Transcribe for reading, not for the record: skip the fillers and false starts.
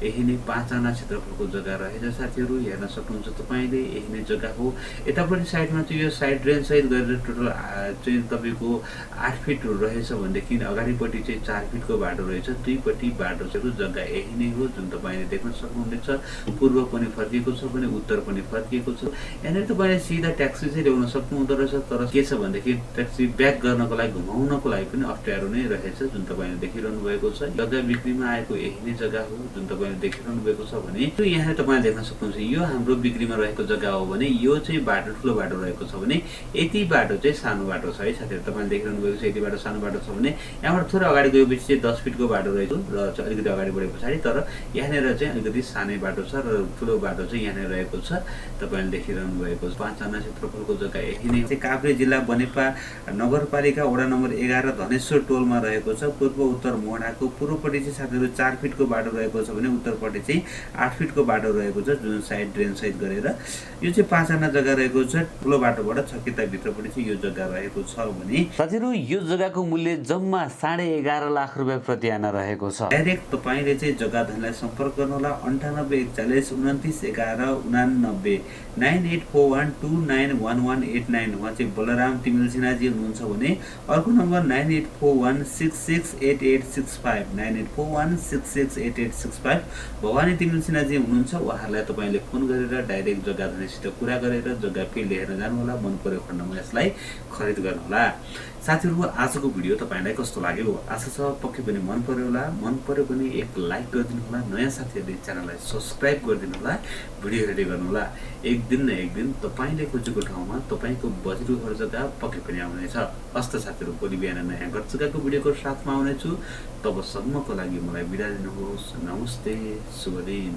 यही नै 5 आना क्षेत्रफलको जग्गा रहेछ साथीहरू, हेर्न सक्नुहुन्छ तपाईले। यही नै जग्गा हो। यतापट्टि साइडमा चाहिँ यो साइड ड्रेन सहित गरेर टोटल चाहिँ तपाईको 8 फिट रहेछ भनेदेखि अगाडिपट्टि चाहिँ 4 फिटको बाटो रहेछ। दुईपट्टि बाटो छ। जग्गा यही नै हो जुन तपाईले देख्न सक्नुहुनेछ। पूर्व पनि फर्किएको छ भने उत्तर पनि फर्किएको छ। यहाँनिर तपाईले सिधा ट्याक्सी चाहिँ ल्याउन सक्नुहुँदो रहेछ, तर के छ भनेदेखि ट्याक्सी ब्याक गर्नको लागि घुमाउनको लागि पनि अप्ठ्यारो नै रहेछ जुन तपाईले देखिरहनु भएको छ। जग्गा बिक्रीमा आएको यही नै जग्गा हो जुन तपाईले देखिरहनु भएको छ भने यहाँ तपाईले देख्न सक्नुहुन्छ। यो हाम्रो बिक्रीमा रहेको जग्गा हो भने यो चाहिँ बाटो ठुलो बाटो रहेको छ भने यति बाटो चाहिँ सानो बाटो छ है साथीहरु। तपाईले देखिरहनु भएको छ यति बाटो सानो बाटो छ भने यहाँबाट थोरै अगाडि गएपछि चाहिँ 10 फिटको बाटो रहेछ र अलिकति अगाडि बढे पछाडि तर यहाँनिर चाहिँ अलिकति सानै बाटो छ र ठुलो बाटो चाहिँ यहाँनिर रहेको छ। तपाईले देखिरहनु भएको छ 5 आना क्षेत्रफलको जग्गा यही नै चाहिँ काभ्रे जिल्ला बनेपा नगरपालिका वडा नम्बर 11 धनेश्वर टोलमा रहेको छ। पूर्व उत्तर मोहडाको पूर्वपट्टि चाहिँ साथीहरु 4 फिटको बाटो रहेको छ भने उत्तरपट्टि चाहिँ 8 फिटको बाटो रहेको छ जुन साइड ड्रेन सहित गरेर यो चाहिँ 5 आना जग्गा रहेको छ। ठुलो बाटोबाट छकिता भित्रपट्टि चाहिँ यो जग्गा रहेको छ भने साथीहरु यो जग्गाको मूल्य जम्मा 11.5 लाख रुपैयाँ प्रति आना रहेको छ। डाइरेक्ट तपाईले चाहिँ जग्गा धनीलाई सम्पर्क गर्नु होला 9841 29 11 89 9841291189। उहाँ चाहिँ बलराम तिमिल सिन्हाजी हुनुहुन्छ भने अर्को नम्बर 9841668865 9841668865 भवानी तिमिल सिन्हाजी हुनुहुन्छ। उहाँहरूलाई तपाईले फोन गरेर डाइरेक्ट जग्गा धनीसित कुरा गरेर जग्गा फिल्ड हेर्न जानु होला। मन पर्यो खण्डमा यसलाई खरिद गर्नु होला। साथीहरु आजको भिडियो तपाईलाई कस्तो लाग्यो? आशा छ पक्कै पनि मन पर्यो होला। मन पर्यो भने एक लाइक गरिदिनु होला। नयाँ साथीहरुले च्यानललाई सब्स्क्राइब गरिदिनु होला। भिडियो हेर्दै गर्नु होला। एक दिन न एक दिन तपाईले खोजेको ठाउँमा तपाईको बजेटको घर जग्गा पक्कै पनि आउनेछ। हस्त साथीहरु भोलि बिहान नयाँ घर जग्गाको भिडियोको साथमा आउनेछु। तबसम्मको लागि मलाई बिदा दिनुहोस्। नमस्ते, शुभ दिन।